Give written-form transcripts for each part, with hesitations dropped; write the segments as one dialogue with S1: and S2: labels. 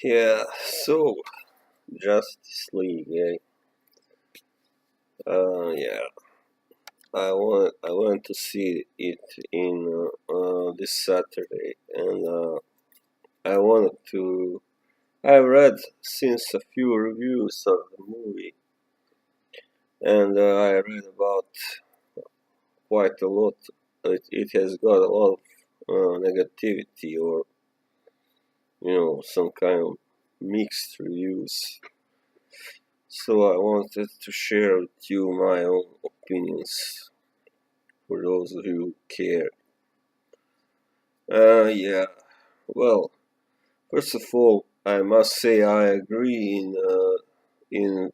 S1: Yeah, so Justice League, eh? Yeah, I want to see it in this Saturday, and I wanted to. I read since a few reviews of the movie, and I read about quite a lot. It has got a lot of negativity, or some kind of mixed reviews. So I wanted to share with you my own opinions for those of you who care. Yeah. Well, first of all, I must say I agree in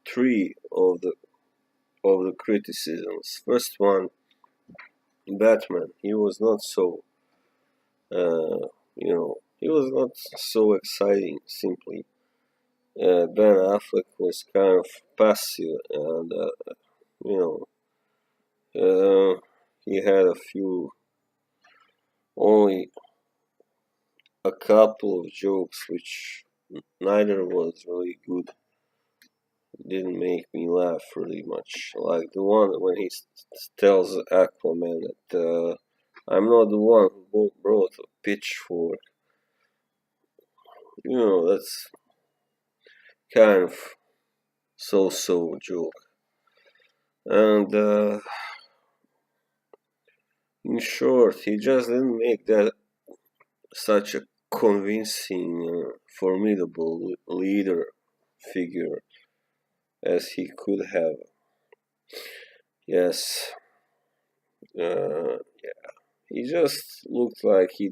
S1: three of the criticisms. First one, Batman. He was not so, he was not so exciting. Simply, Ben Affleck was kind of passive, and you he had a few only a couple of jokes which neither was really good. Didn't make me laugh really much. Like the one when he tells Aquaman that I'm not the one who brought a pitchfork. That's kind of so joke. And in short, he just didn't make that such a convincing, formidable leader figure as he could have. Yes, yeah. He just looked like he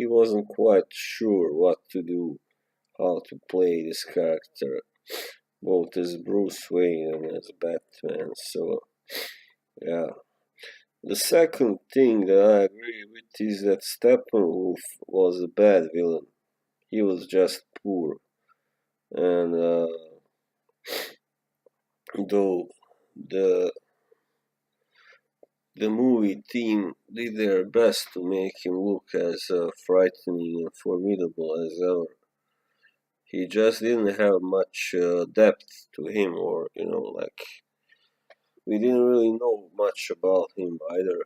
S1: wasn't quite sure what to do, how to play this character, both as Bruce Wayne and as Batman. So, yeah. The second thing that I agree with is that Steppenwolf was a bad villain. He was just poor. And though the the movie team did their best to make him look as frightening and formidable as ever, he just didn't have much depth to him, or like we didn't really know much about him either,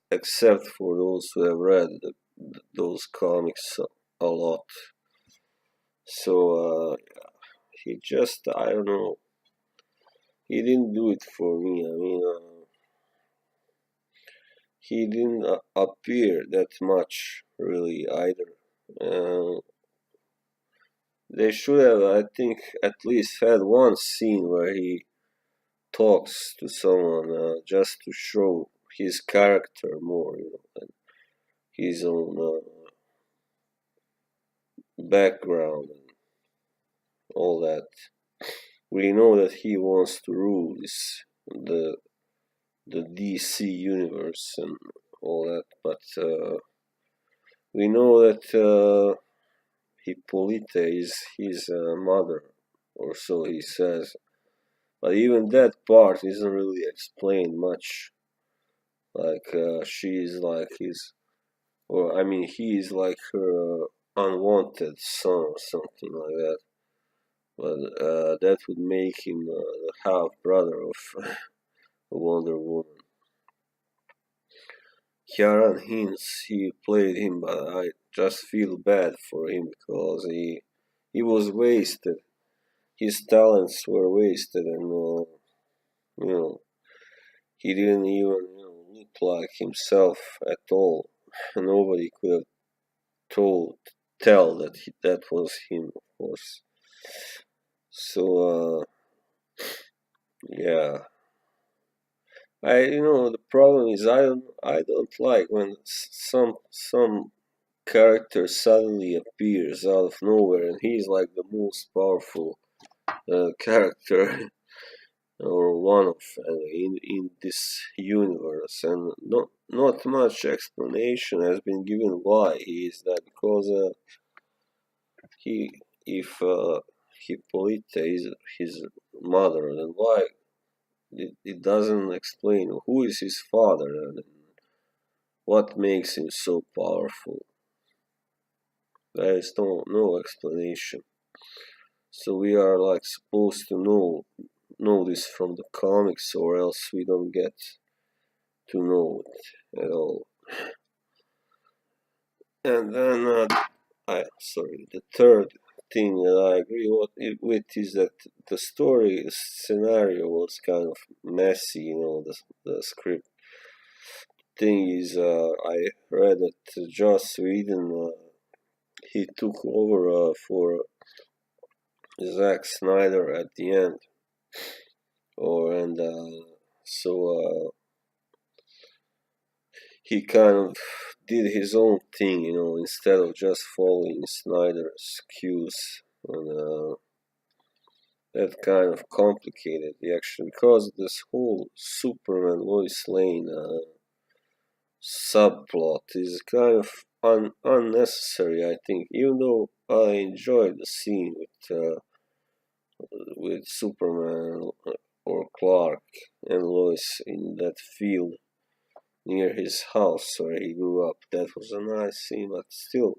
S1: except for those who have read those comics a lot. So he just, I don't know, he didn't do it for me. I mean, he didn't appear that much really either. Uh, they should have, I think, at least had one scene where he talks to someone, just to show his character more, and his own background and all that. We know that he wants to rule the the DC universe and all that, but we know that Hippolyta is his mother, or so he says. But even that part isn't really explained much. Like she is like his, or I mean, he is like her unwanted son or something like that. But that would make him the half brother of Wonder Woman. Kieran Hinds, he played him, but I just feel bad for him because he was wasted. His talents were wasted, and you know he didn't even look like himself at all. Nobody could have told tell that that was him, of course. So yeah, the problem is I don't like when some character suddenly appears out of nowhere and he's like the most powerful character or one of in this universe, and not much explanation has been given why he is that, because he if Hippolyta is his mother, then why it doesn't explain who is his father and what makes him so powerful. There is no explanation. So we are like supposed to know this from the comics, or else we don't get to know it at all. And then the third thing that I agree with is that the story scenario was kind of messy. The script thing is, I read that Joss Whedon, he took over for Zack Snyder at the end, so he kind of did his own thing, instead of just following Snyder's cues, and that kind of complicated the action because this whole Superman Lois Lane subplot is kind of unnecessary. I think, even though I enjoyed the scene with Superman or Clark and Lois in that field near his house where he grew up. That was a nice scene, but still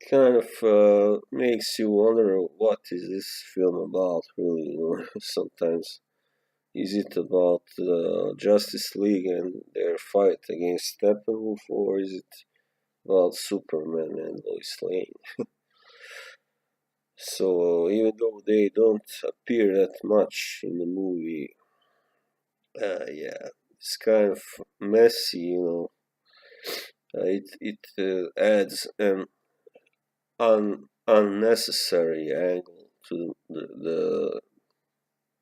S1: kind of makes you wonder, what is this film about, really? Sometimes, is it about the Justice League and their fight against Steppenwolf, or is it about Superman and Lois Lane? So even though they don't appear that much in the movie, yeah, it's kind of messy. It adds an unnecessary angle to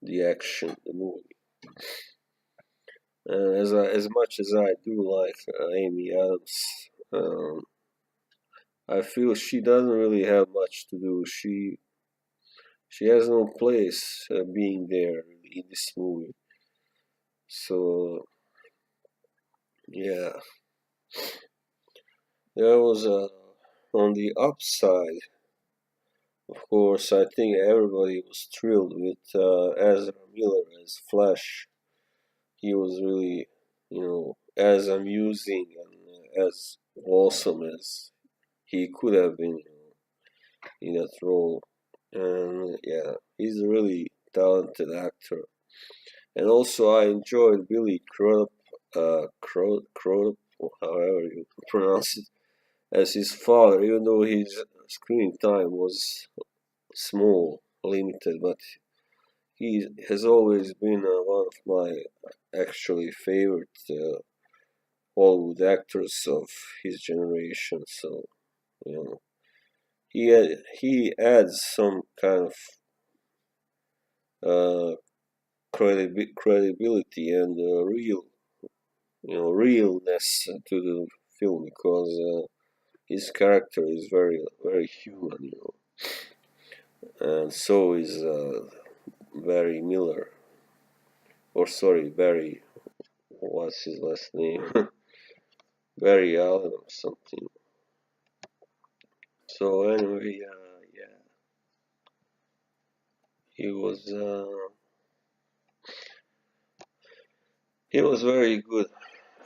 S1: the action, the movie. And as much as I do like Amy Adams, um, I feel she doesn't really have much to do. She has no place being there in this movie. So yeah, there was on the upside. Of course, I think everybody was thrilled with Ezra Miller as Flash. He was really, as amusing and as awesome as he could have been, in that role. And yeah, he's a really talented actor. And also, I enjoyed Billy Crudup, or however you pronounce it, as his father, even though his screen time was small, limited, but he has always been one of my actually favorite Hollywood actors of his generation. So, you know, he adds some kind of uh, credibility and realness to the film, because his character is very very human, and so is Barry Miller, or sorry, Barry, what's his last name? Barry Allen or something. So anyway, yeah, he was uh, he was very good,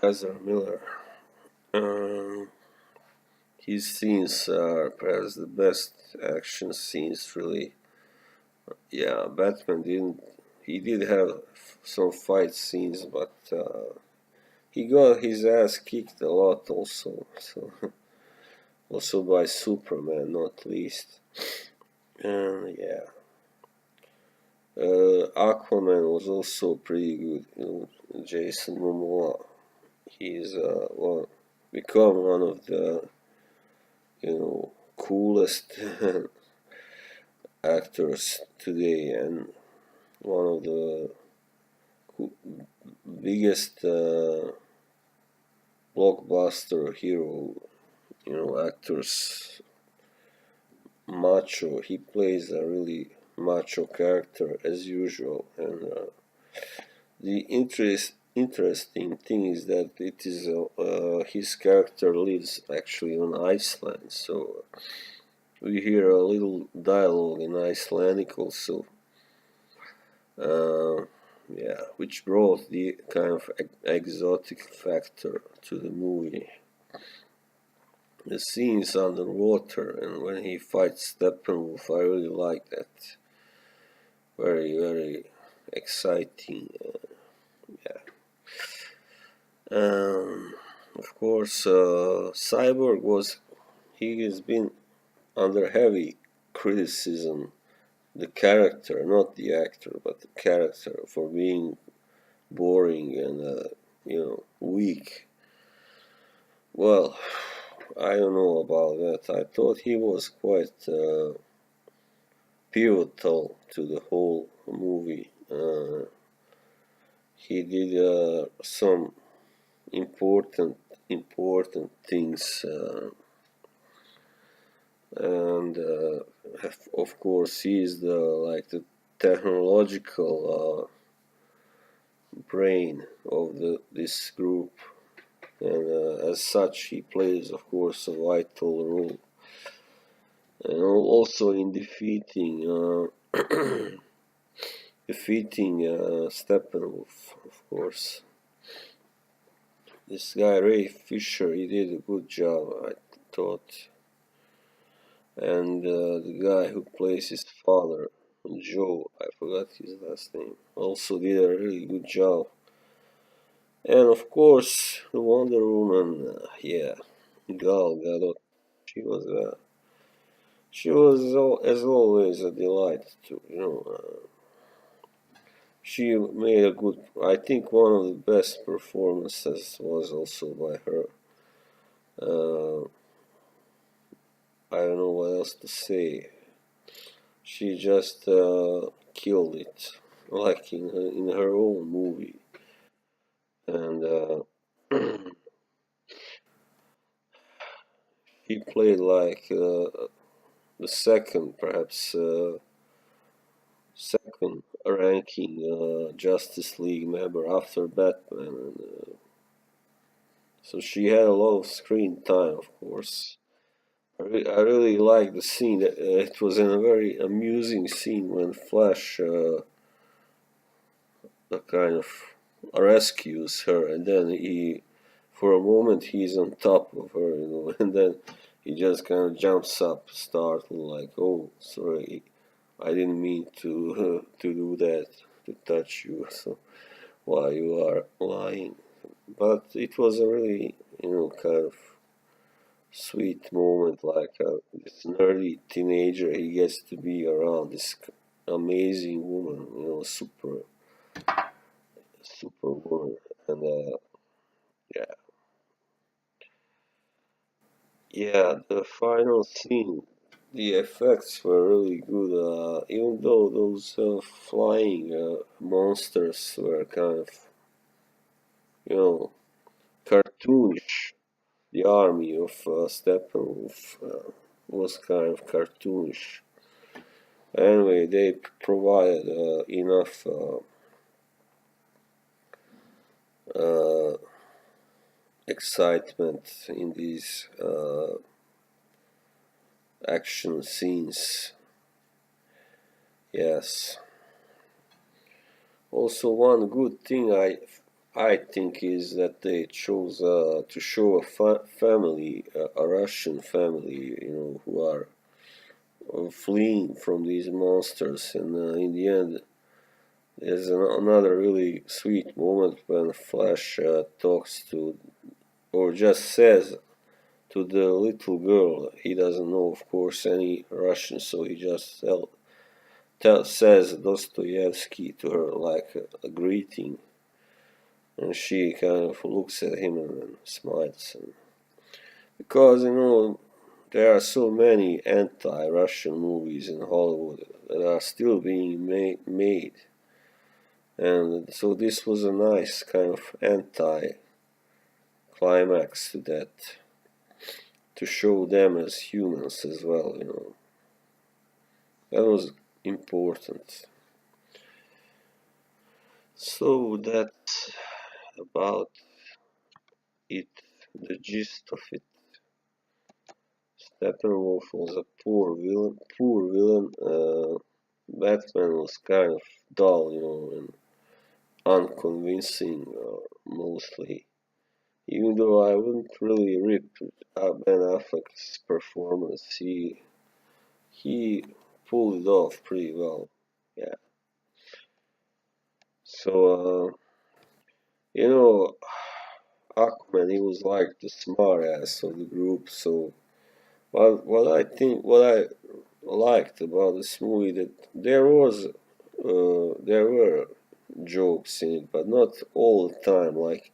S1: Ezra Miller. Um, his scenes are perhaps the best action scenes, really. Yeah, Batman didn't. He did have some fight scenes, but he got his ass kicked a lot also. So also by Superman, not least. And yeah, Aquaman was also pretty good. Jason Momoa. He's become one of the coolest actors today, and one of the biggest blockbuster hero, actors. Macho. He plays a really macho character as usual, and the interesting thing is that it is his character lives actually on Iceland, so we hear a little dialogue in Icelandic also. Uh, yeah, which brought the kind of exotic factor to the movie. the scenes underwater and when he fights Steppenwolf, I really like that. Very, very exciting. Yeah. Of course, Cyborg he has been under heavy criticism, the character, not the actor, but the character, for being boring and, weak. Well, I don't know about that. I thought he was quite pivotal to the whole movie. He did some important important things, and of course he is the technological brain of this group, and as such he plays, of course, a vital role, and also in defeating Steppenwolf, of course. This guy Ray Fisher, he did a good job, I thought, and the guy who plays his father, Joe, I forgot his last name, also did a really good job. And of course, the Wonder Woman, yeah, Gal Gadot, she was as always a delight to she made a good. I think one of the best performances was also by her. Uh, I don't know what else to say. She just killed it, like in her own movie, and he played like the second, perhaps second ranking Justice League member after Batman, and so she had a lot of screen time, of course. I really like the scene. It was in a very amusing scene when Flash kind of rescues her, and then for a moment, he's on top of her, and then he just kind of jumps up, startled, like, "Oh, sorry, I didn't mean to to do that, to touch you, so while you are lying." But it was a really, kind of sweet moment, like this nerdy teenager, he gets to be around this amazing woman, super woman, and yeah, yeah, the final scene, the effects were really good, even though those flying monsters were kind of, you know, cartoonish. The army of Steppenwolf was kind of cartoonish. Anyway, they provided enough uh, excitement in these action scenes. Yes. Also, one good thing I think is that they chose to show a family, a Russian family, who are fleeing from these monsters, and in the end, there's another really sweet moment when Flash talks to, or just says to the little girl. He doesn't know, of course, any Russian, so he just says Dostoevsky to her like a greeting, and she kind of looks at him and smiles. And because there are so many anti-Russian movies in Hollywood that are still being made, and so this was a nice kind of anti-climax to that, to show them as humans as well. That was important. So that's about it, the gist of it. Steppenwolf was a poor villain. Batman was kind of dull, and unconvincing, mostly. Even though I wouldn't really rip Ben Affleck's performance, he pulled it off pretty well. Yeah. So you know, Aquaman, he was like the smart ass of the group. So what I liked about this movie, that there were jokes in it, but not all the time. Like,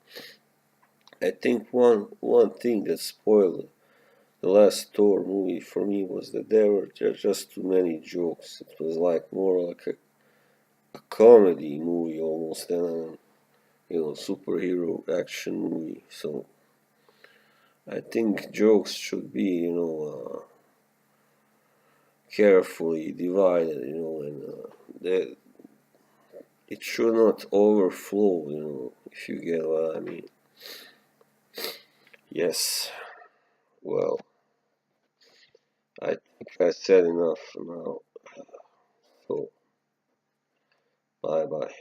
S1: I think one thing that spoiled the last Thor movie for me was that there were just too many jokes. It was like more like a comedy movie almost than a superhero action movie. So I think jokes should be carefully divided, and that it should not overflow. If you get what I mean. Yes. Well, I think I said enough for now. So bye bye.